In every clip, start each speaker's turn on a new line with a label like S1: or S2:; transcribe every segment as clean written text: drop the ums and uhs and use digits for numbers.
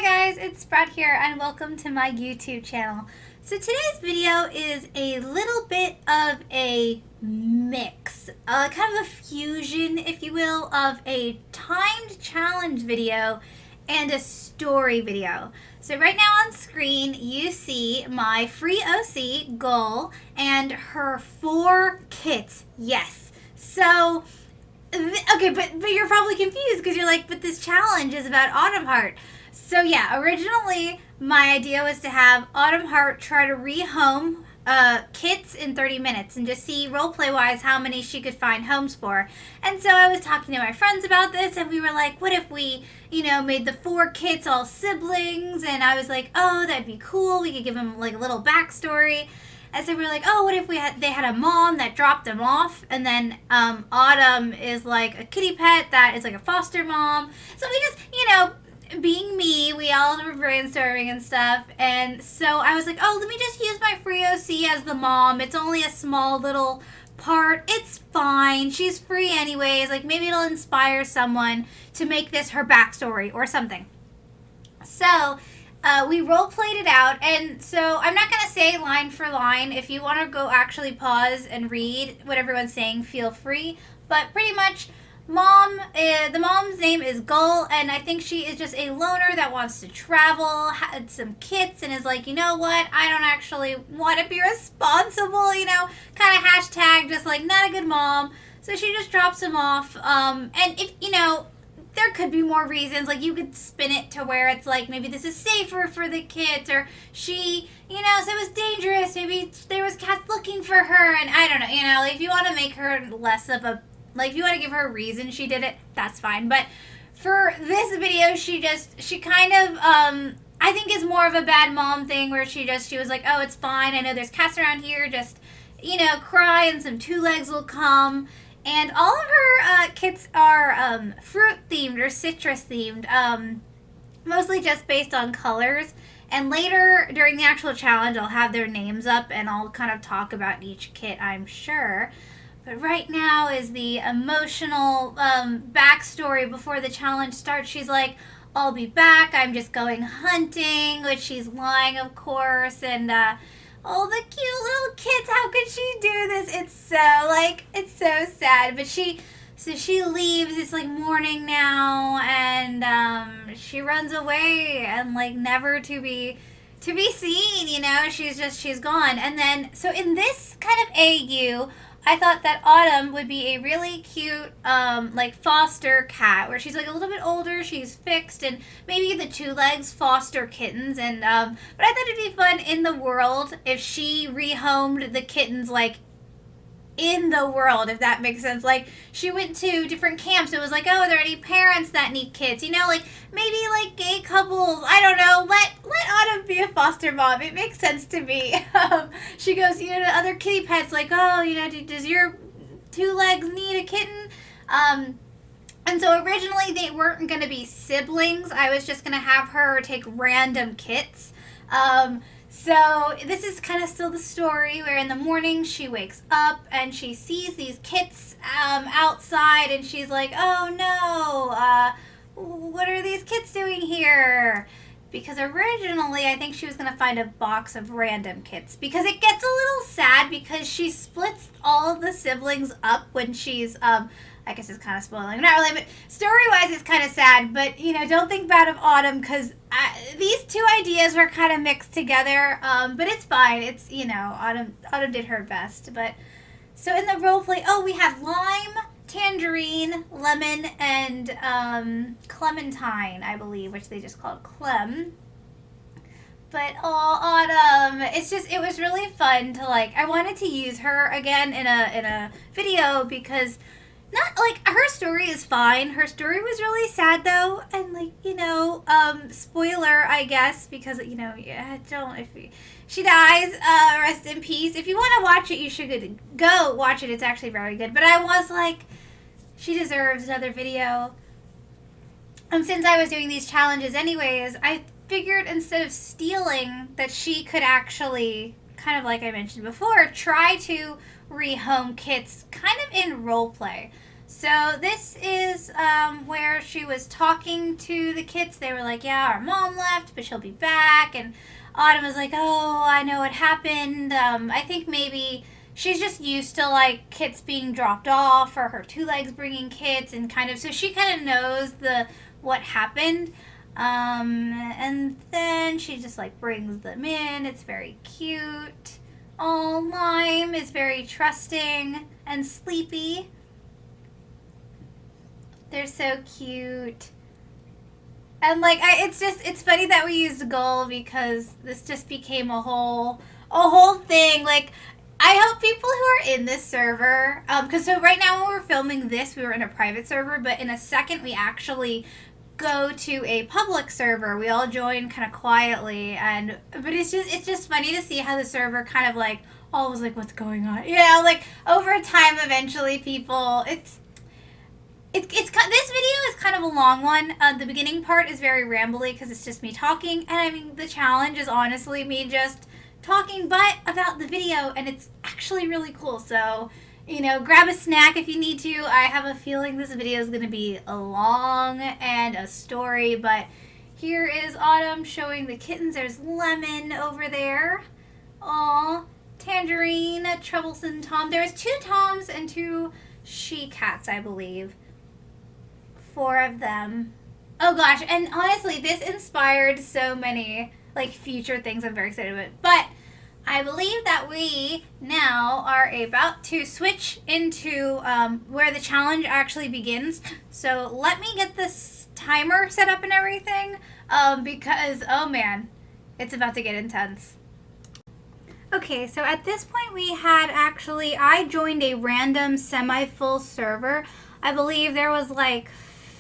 S1: Hi guys, it's Sprout here and welcome to my YouTube channel. So today's video is a little bit of a mix, kind of a fusion, if you will, of a timed challenge video and a story video. So right now on screen you see my free OC, Gull, and her 4 kits. Yes. So okay, but you're probably confused because you're like, but this challenge is about Autumn Heart. So yeah, originally my idea was to have Autumn Heart try to rehome kits in 30 minutes and just see roleplay wise how many she could find homes for. And so I was talking to my friends about this and we were like, what if we, made the 4 kits all siblings? And I was like, oh, that'd be cool. We could give them like a little backstory. And so we were like, oh, what if they had a mom that dropped them off, and then Autumn is like a kitty pet that is like a foster mom. So we just, being me, we all were brainstorming and stuff. And so I was like, oh, let me just use my free OC as the mom. It's only a small little part. It's fine. She's free anyways. Like maybe it'll inspire someone to make this her backstory or something. So we role played it out, and so I'm not going to say line for line. If you want to go actually pause and read what everyone's saying, feel free. But pretty much, the mom's name is Gull, and I think she is just a loner that wants to travel, had some kits, and is like, you know what, I don't actually want to be responsible, kind of hashtag just like not a good mom. So she just drops him off, and if, there could be more reasons. Like you could spin it to where it's like maybe this is safer for the kids, or she, so it was dangerous. Maybe there was cats looking for her, and I don't know. Like if you want to make her less of a, like if you want to give her a reason she did it, that's fine. But for this video, she kind of I think is more of a bad mom thing where she was like, oh, it's fine. I know there's cats around here. Just cry and some 2 legs will come. And all of her kits are fruit themed or citrus themed, mostly just based on colors. And later during the actual challenge, I'll have their names up and I'll kind of talk about each kit, I'm sure. But right now is the emotional backstory before the challenge starts. She's like, I'll be back. I'm just going hunting, which she's lying, of course. And oh, the cute little kids, how could she do this? It's so sad. But she leaves, it's like morning now, and she runs away and like never to be seen, she's gone. And then, so in this kind of AU, I thought that Autumn would be a really cute, like foster cat, where she's like a little bit older, she's fixed, and maybe the 2 legs foster kittens. And but I thought it'd be fun in the world if she rehomed the kittens, like in the world, if that makes sense. Like she went to different camps. It was like, oh, are there any parents that need kids? Like maybe like gay couples. I don't know. Let Autumn be a foster mom. It makes sense to me. She goes, to other kitty pets. Like, oh, does your 2 legs need a kitten? And so originally they weren't going to be siblings. I was just going to have her take random kits. So this is kind of still the story where in the morning she wakes up and she sees these kits outside, and she's like, oh no, what are these kits doing here? Because originally I think she was going to find a box of random kits, because it gets a little sad because she splits all of the siblings up when she's I guess it's kind of spoiling. Not really, but story-wise it's kind of sad. But, don't think bad of Autumn, because these 2 ideas were kind of mixed together. But it's fine. It's, Autumn did her best. But, so in the role play, we have lime, tangerine, lemon, and clementine, I believe, which they just called Clem. But, Autumn, it was really fun to, like, I wanted to use her again in a video, because not like her story is fine. Her story was really sad though, and like spoiler, I guess, because she dies. Rest in peace. If you want to watch it, you should go watch it. It's actually very good. But I was like, she deserves another video. And since I was doing these challenges anyways, I figured instead of stealing, that she could actually, kind of like I mentioned before, try to rehome kits kind of in role play. So this is where she was talking to the kids. They were like, yeah, our mom left, but she'll be back. And Autumn was like, oh, I know what happened. I think maybe she's just used to like kits being dropped off or her two legs bringing kits and kind of, so she kind of knows what happened. And then she just like brings them in. It's very cute. Oh, Lime is very trusting and sleepy. They're so cute. And like it's funny that we used Gull because this just became a whole thing. Like I hope people who are in this server, because so right now when we're filming this, we were in a private server, but in a second we actually go to a public server. We all join kind of quietly, but it's just funny to see how the server kind of like all was like, what's going on? You know, like over time, eventually people this video is kind of a long one. The beginning part is very rambly because it's just me talking, and I mean the challenge is honestly me just talking but about the video, and it's actually really cool. So, you know, grab a snack if you need to. I have a feeling this video is going to be a long and a story, but here is Autumn showing the kittens. There's Lemon over there. Aw, Tangerine, Troublesome Tom. There's 2 Toms and 2 she-cats, I believe. 4 of them. Oh gosh, and honestly, this inspired so many like future things I'm very excited about. But I believe that we now are about to switch into where the challenge actually begins. So let me get this timer set up and everything because, oh man, it's about to get intense. Okay, so at this point I joined a random semi-full server. I believe there was like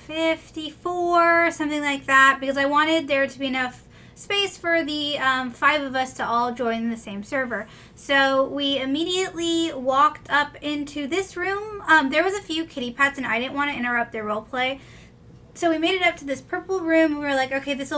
S1: 54, something like that, because I wanted there to be enough space for the 5 of us to all join the same server. So we immediately walked up into this room. There was a few kitty pets and I didn't want to interrupt their role play. So we made it up to this purple room. We were like, okay, this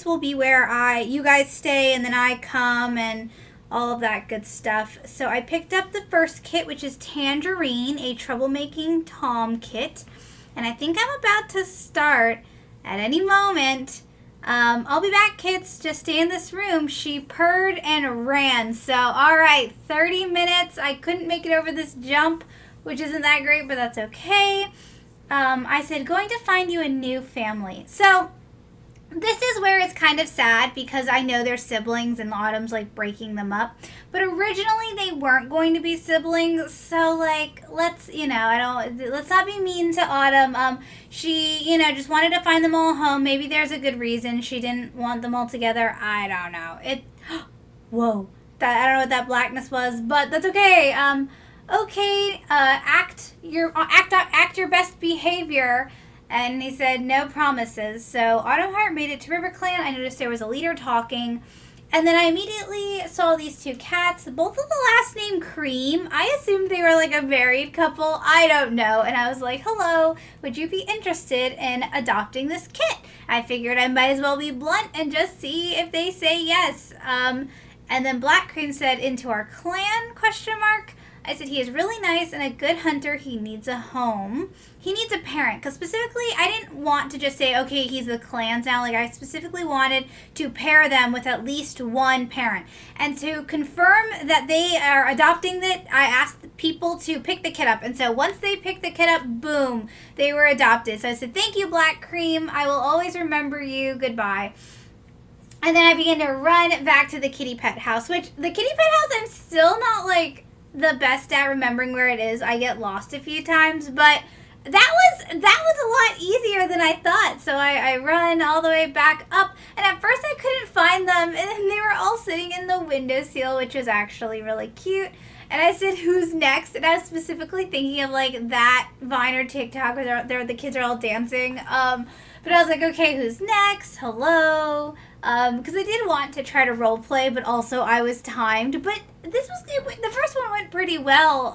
S1: will be where you guys stay and then I come and all of that good stuff. So I picked up the first kit, which is Tangerine, a troublemaking Tom kit. And I think I'm about to start at any moment. I'll be back, kids. Just stay in this room. She purred and ran. So, all right, 30 minutes. I couldn't make it over this jump, which isn't that great, but that's okay. I said, going to find you a new family. So, this is where it's kind of sad because I know they're siblings and Autumn's like breaking them up. But originally they weren't going to be siblings, so like let's not be mean to Autumn. She, just wanted to find them all home. Maybe there's a good reason she didn't want them all together. I don't know. Whoa. I don't know what that blackness was, but that's okay. Okay, act your best behavior. And he said, no promises. So Autumnheart made it to RiverClan. I noticed there was a leader talking. And then I immediately saw these 2 cats, both of the last name Cream. I assumed they were like a married couple. I don't know. And I was like, hello, would you be interested in adopting this kit? I figured I might as well be blunt and just see if they say yes. And then Black Cream said, into our clan, ? I said, he is really nice and a good hunter. He needs a home. He needs a parent. Because specifically, I didn't want to just say, okay, he's the clan now. Like, I specifically wanted to pair them with at least one parent. And to confirm that they are adopting it, I asked people to pick the kid up. And so once they picked the kid up, boom, they were adopted. So I said, thank you, Black Cream. I will always remember you. Goodbye. And then I began to run back to the kitty pet house, which the kitty pet house, I'm still not like the best at remembering where it is. I get lost a few times, but that was a lot easier than I thought. So I run all the way back up, and at first I couldn't find them, and they were all sitting in the windowsill, which was actually really cute. And I said, who's next? And I was specifically thinking of like that Vine or TikTok where the kids are all dancing. But I was like, okay, who's next? Hello. Because I did want to try to role play, but also I was timed. But the first one went pretty well.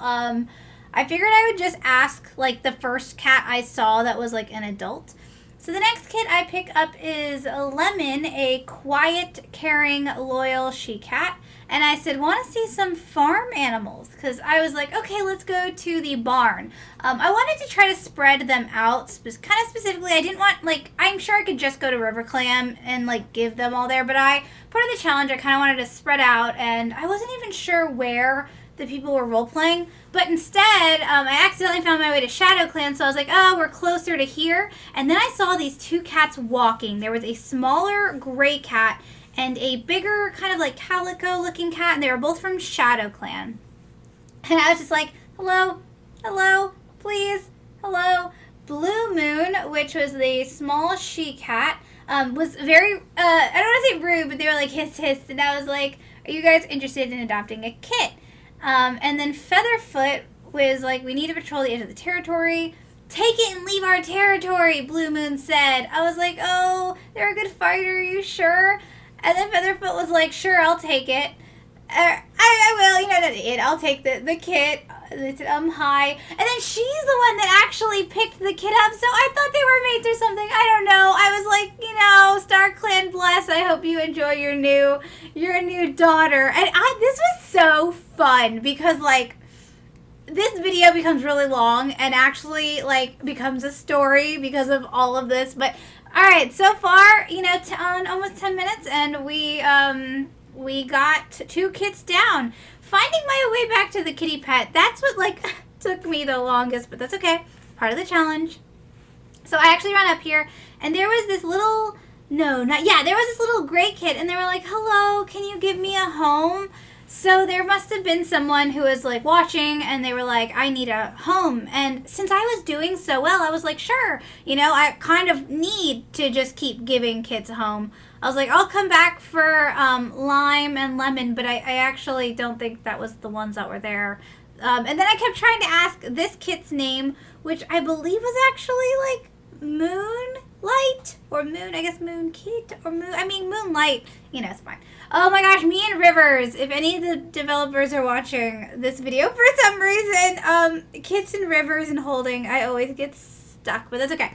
S1: I figured I would just ask like the first cat I saw that was like an adult. So the next kit I pick up is Lemon, a quiet, caring, loyal she cat. and I said, want to see some farm animals, because I was like, okay, let's go to the barn. I wanted to try to spread them out, kind of specifically. I didn't want, like, I'm sure I could just go to River Clam and, like, give them all there, but part of the challenge, I kind of wanted to spread out, and I wasn't even sure where the people were role-playing, but instead, I accidentally found my way to Shadow Clan, so I was like, oh, we're closer to here, and then I saw these two cats walking. There was a smaller gray cat and a bigger, kind of like calico-looking cat, and they were both from Shadow Clan. And I was just like, hello, hello, please, hello. Blue Moon, which was the small she-cat, was very, I don't want to say rude, but they were like, hiss, hiss, and I was like, are you guys interested in adopting a kit? And then Featherfoot was like, we need to patrol the edge of the territory. Take it and leave our territory, Blue Moon said. I was like, oh, they're a good fighter, are you sure? And then Featherfoot was like, sure, I'll take it. I will, you know, I'll take the kit. Hi. And then she's the one that actually picked the kit up, so I thought they were mates or something. I don't know. I was like, you know, Star Clan bless. I hope you enjoy your new daughter. And this was so fun because, like, this video becomes really long and actually, like, becomes a story because of all of this. But, alright, so far, you know, on almost 10 minutes, and we got 2 kits down. Finding my way back to the kitty pet, that's what, like, took me the longest, but that's okay. Part of the challenge. So I actually ran up here, and there was this little, there was this little gray kit, and they were like, hello, can you give me a home? So there must have been someone who was, like, watching, and they were like, I need a home. And since I was doing so well, I was like, sure. You know, I kind of need to just keep giving kids a home. I was like, I'll come back for lime and lemon, but I actually don't think that was the ones that were there. And then I kept trying to ask this kit's name, which I believe was actually, like, Moonlight, or Moon, I guess Moon Kit, or Moonlight, you know, it's fine. Oh my gosh, me and Rivers, if any of the developers are watching this video for some reason, Kits and Rivers and Holding, I always get stuck, but that's okay.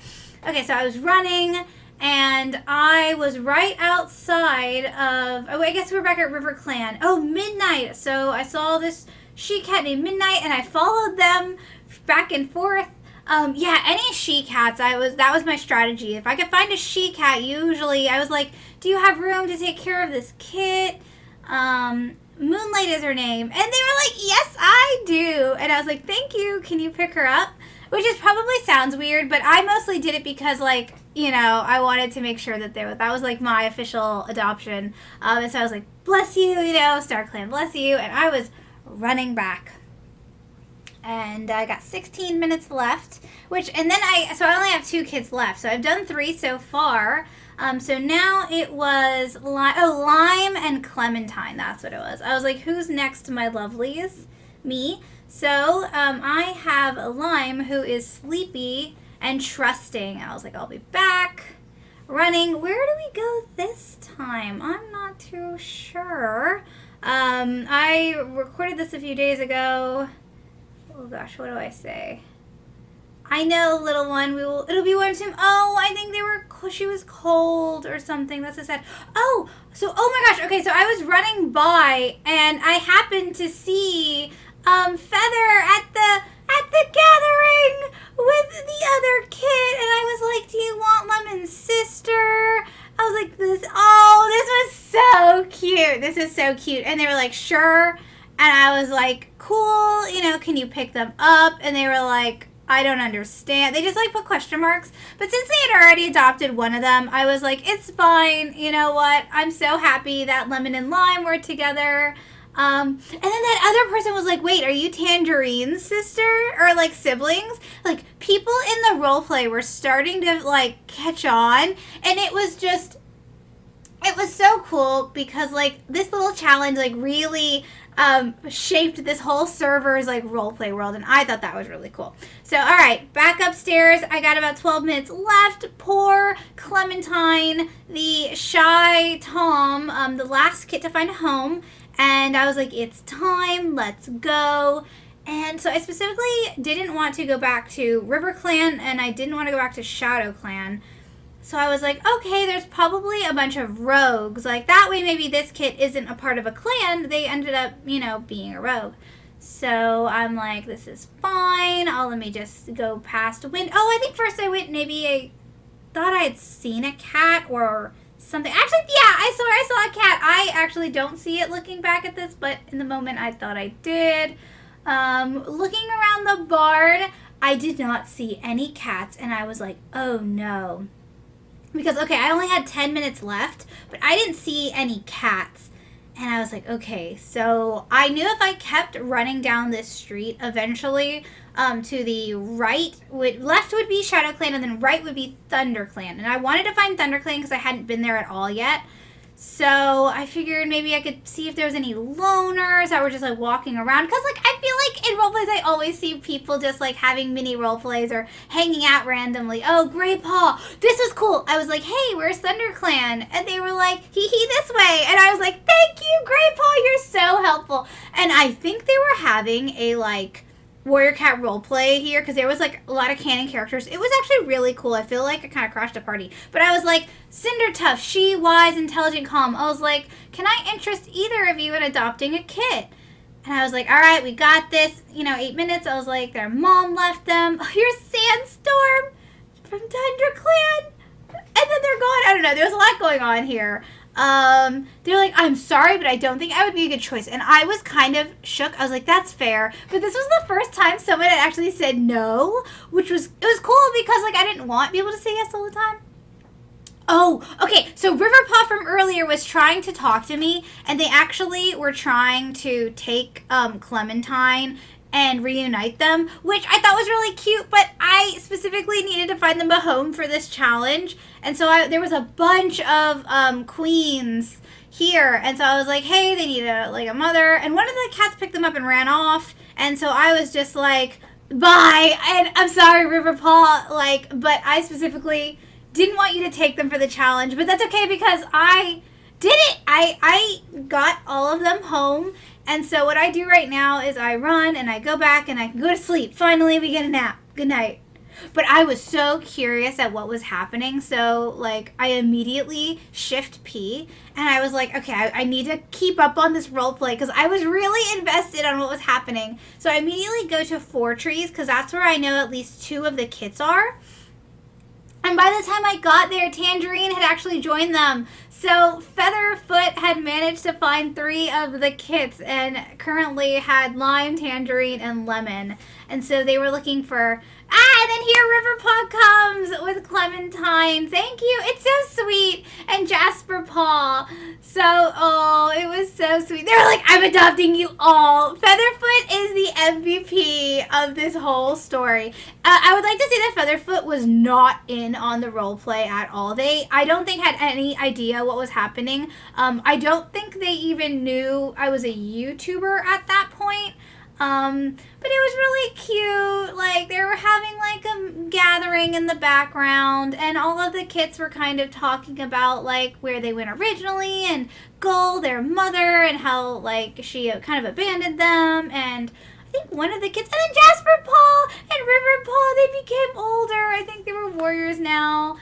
S1: Okay, so I was running, and I was right outside of, I guess we're back at River Clan. Oh, Midnight. So I saw this she-cat named Midnight, and I followed them back and forth. Any she-cats, that was my strategy. If I could find a she-cat, usually, I was like, do you have room to take care of this kit? Moonlight is her name. And they were like, yes, I do. And I was like, thank you. Can you pick her up? Which is probably sounds weird, but I mostly did it because, like, you know, I wanted to make sure that that was, like, my official adoption. And so I was like, bless you, you know, Star Clan, bless you. And I was running back. And I got 16 minutes left, and then I only have 2 kids left. So I've done 3 so far. So now it was, Lime and Clementine. That's what it was. I was like, who's next to my lovelies? Me. So I have a Lime who is sleepy and trusting. I was like, I'll be back. Running. Where do we go this time? I'm not too sure. I recorded this a few days ago. Oh gosh, what do I say? I know, little one. It'll be warm soon. Oh, I think she was cold or something. That's so sad. Oh my gosh. Okay, so I was running by and I happened to see Feather at the gathering with the other kid, and I was like, do you want Lemon's sister? I was like, this was so cute. This is so cute. And they were like, sure. And I was like, cool, you know, can you pick them up? And they were like, I don't understand. They just, like, put question marks. But since they had already adopted one of them, I was like, it's fine. You know what? I'm so happy that Lemon and Lime were together. And then that other person was like, wait, are you Tangerine's sister? Or, like, siblings? Like, people in the roleplay were starting to, like, catch on. And it was so cool because, like, this little challenge, like, really shaped this whole server's, like, roleplay world, and I thought that was really cool. So, alright, back upstairs. I got about 12 minutes left. Poor Clementine, the shy Tom, the last kid to find a home, and I was like, it's time, let's go. And so I specifically didn't want to go back to River Clan, and I didn't want to go back to Shadow Clan. So I was like, okay, there's probably a bunch of rogues. Like, that way maybe this kit isn't a part of a clan. They ended up, you know, being a rogue. So I'm like, this is fine. Let me just go past a window. Oh, I think first I went, maybe I thought I had seen a cat or something. Actually, yeah, I swear I saw a cat. I actually don't see it looking back at this, but in the moment I thought I did. Looking around the barn, I did not see any cats, and I was like, oh no. Because, okay, I only had 10 minutes left, but I didn't see any cats. And I was like, okay, so I knew if I kept running down this street, eventually to the left would be Shadow Clan, and then right would be Thunder Clan. And I wanted to find Thunder Clan because I hadn't been there at all yet. So I figured maybe I could see if there was any loners that were just like walking around. Because like I feel like in roleplays I always see people just like having mini roleplays or hanging out randomly. Oh, Grey Paw, this was cool. I was like, hey, where's Thunder Clan? And they were like, hee hee, this way. And I was like, thank you, Grey Paw, you're so helpful. And I think they were having a like Warrior Cat roleplay here because there was like a lot of canon characters. It was actually really cool. I feel like I kind of crashed a party. But I was like, Cindertuft, she, wise, intelligent, calm. I was like, can I interest either of you in adopting a kit? And I was like, all right, we got this. You know, 8 minutes. I was like, their mom left them. Oh, here's Sandstorm from Thunder Clan. And then they're gone. I don't know. There was a lot going on here. They're like, I'm sorry, but I don't think I would be a good choice. And I was kind of shook. I was like, that's fair. But this was the first time someone had actually said no, it was cool because like I didn't want people to say yes all the time. Oh, okay. So Riverpaw from earlier was trying to talk to me, and they actually were trying to take Clementine and reunite them, which I thought was really cute, but I specifically needed to find them a home for this challenge. And so there was a bunch of queens here, and so I was like, hey, they need a mother, and one of the cats picked them up and ran off, and so I was just like, bye, and I'm sorry, Riverpaw, but I specifically didn't want you to take them for the challenge, but that's okay because I did it. I got all of them home. And so what I do right now is I run and I go back and I can go to sleep. Finally, we get a nap. Good night. But I was so curious at what was happening. So, like, I immediately shift P. And I was like, okay, I need to keep up on this role play because I was really invested on what was happening. So I immediately go to Four Trees because that's where I know at least 2 of the kits are. And by the time I got there, Tangerine had actually joined them. So Featherfoot had managed to find 3 of the kits and currently had Lime, Tangerine, and Lemon. And so they were looking for... and then here Riverpaw comes with Clementine. Thank you. It's so sweet. And Jasper Paw. So, oh, it was so sweet. They were like, I'm adopting you all. Featherfoot is the MVP of this whole story. I would like to say that Featherfoot was not in on the role play at all. I don't think, had any idea what was happening. I don't think they even knew I was a YouTuber at that point. But it was really cute. Like, they were having like a gathering in the background, and all of the kits were kind of talking about like where they went originally, and Gull, their mother, and how like she kind of abandoned them, and I think one of the kids, and then Jasper Paw and River Paw, they became older. I think they were warriors now.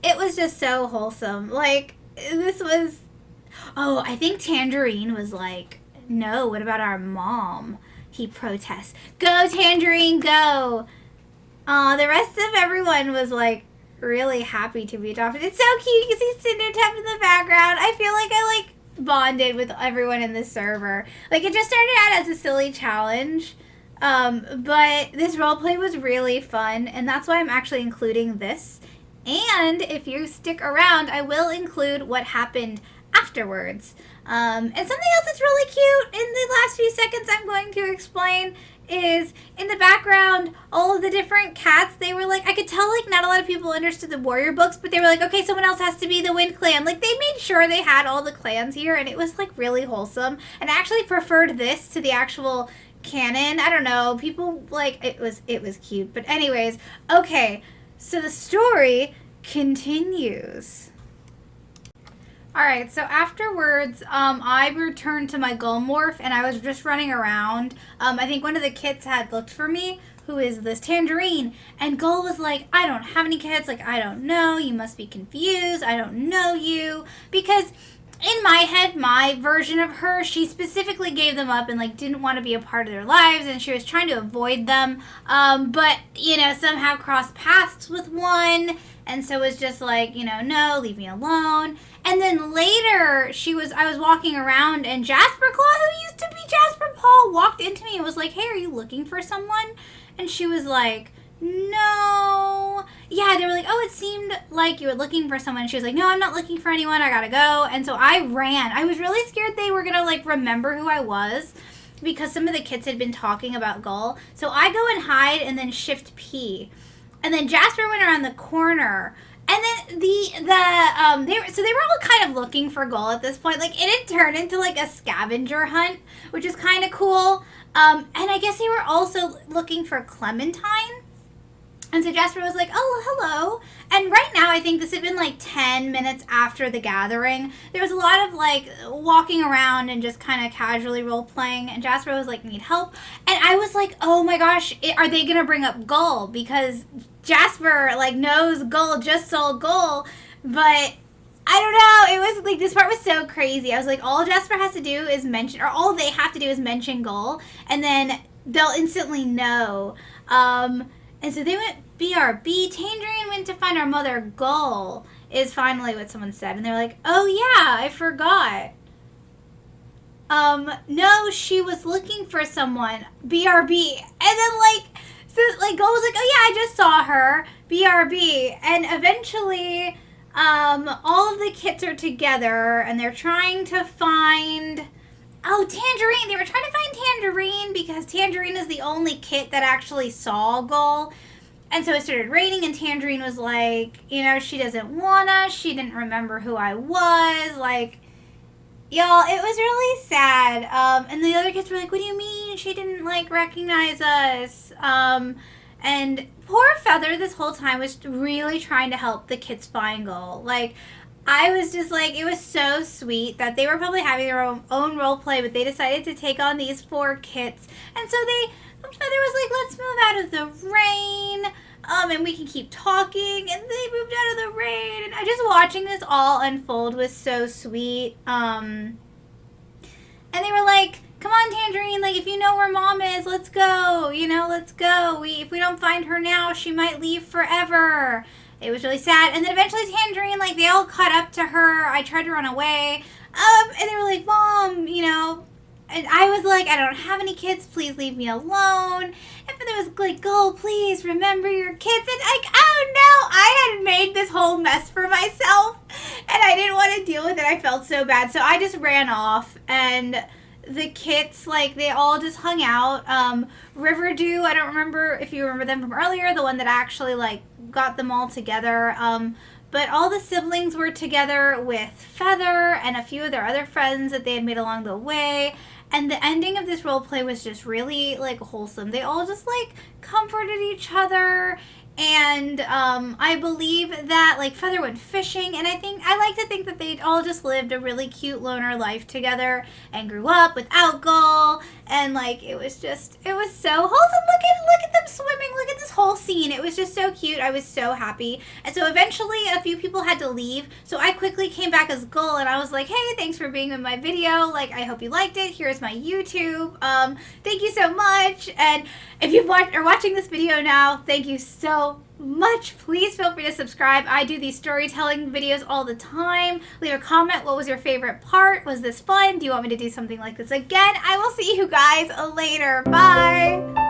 S1: It was just so wholesome. Like, this was, oh, I think Tangerine was like, no, what about our mom? He protests. Go, Tangerine, go. The rest of everyone was like really happy to be adopted. It's so cute. You see Cindertuft in the background. I feel like I like bonded with everyone in the server. Like, it just started out as a silly challenge. But this roleplay was really fun, and that's why I'm actually including this. And if you stick around, I will include what happened afterwards. And something else that's really cute in the last few seconds I'm going to explain is in the background, all of the different cats, they were like, I could tell like not a lot of people understood the warrior books, but they were like, okay, someone else has to be the Wind Clan. Like, they made sure they had all the clans here, and it was like really wholesome. And I actually preferred this to the actual canon. I don't know, people like, it was cute. But anyways, okay, so the story continues. Alright, so afterwards, I returned to my Gull morph, and I was just running around. I think one of the kits had looked for me. who is this Tangerine? And Gull was like, I don't have any kids. Like, I don't know. You must be confused. I don't know you. Because in my head, my version of her, she specifically gave them up and like didn't want to be a part of their lives, and she was trying to avoid them. But you know, somehow crossed paths with one, and so was just like, you know, no, leave me alone. And then later, I was walking around, and Jasper Claw, who used to be Jasper Paul, walked into me and was like, hey, are you looking for someone? And she was like, no. Yeah, they were like, oh, it seemed like you were looking for someone. She was like, no, I'm not looking for anyone. I gotta go. And so I ran. I was really scared they were gonna like remember who I was because some of the kids had been talking about Gull. So I go and hide and then shift P. And then Jasper went around the corner. And then they were all kind of looking for Gull at this point. Like, it had turned into like a scavenger hunt, which is kind of cool. And I guess they were also looking for Clementine. And so Jasper was like, oh, hello. And right now, I think this had been like 10 minutes after the gathering. There was a lot of like walking around and just kind of casually role playing. And Jasper was like, need help. And I was like, oh my gosh, are they going to bring up Gull? Because Jasper like knows Gull just saw Gull. But I don't know. It was like, this part was so crazy. I was like, all Jasper has to do is mention, or all they have to do is mention Gull. And then they'll instantly know. And so they went BRB. Tangerine went to find our mother. Gull is finally what someone said. And they're like, oh yeah, I forgot. No, she was looking for someone. BRB. And then Gull was like, oh yeah, I just saw her. BRB. And eventually, all of the kids are together and they're trying to find... Oh, Tangerine! They were trying to find Tangerine because Tangerine is the only kit that actually saw Gull. And so it started raining, and Tangerine was like, you know, she doesn't want us. She didn't remember who I was. Like, y'all, it was really sad. And the other kids were like, what do you mean? She didn't, like, recognize us. And poor Feather this whole time was really trying to help the kids find Gull. Like, I was just like, it was so sweet that they were probably having their own role play, but they decided to take on these 4 kits. And so Feather was like, let's move out of the rain, and we can keep talking. And they moved out of the rain. And just watching this all unfold was so sweet. And they were like, come on, Tangerine, like, if you know where Mom is, let's go. You know, let's go. If we don't find her now, she might leave forever. It was really sad. And then eventually Tangerine, like, they all caught up to her. I tried to run away. And they were like, Mom, you know. And I was like, I don't have any kids. Please leave me alone. And there was like, Gull, please remember your kids. And like, oh no, I had made this whole mess for myself. And I didn't want to deal with it. I felt so bad. So I just ran off. And the kits, like, they all just hung out. Riverdew, I don't remember if you remember them from earlier. The one that actually, like, got them all together. But all the siblings were together with Feather and a few of their other friends that they had made along the way. And the ending of this role play was just really, like, wholesome. They all just, like, comforted each other. And I believe that, like, Feather went fishing. And I like to think that they all just lived a really cute loner life together and grew up without Gull. And, like, it was so wholesome. Look at them swimming. Look at this whole scene. It was just so cute. I was so happy. And so eventually a few people had to leave. So I quickly came back as Gull. And I was like, hey, thanks for being in my video. Like, I hope you liked it. Here's my YouTube. Thank you so much. And if you are watching this video now, thank you so much. Please feel free to subscribe. I do these storytelling videos all the time. Leave a comment. What was your favorite part? Was this fun? Do you want me to do something like this again? I will see you guys later. Bye.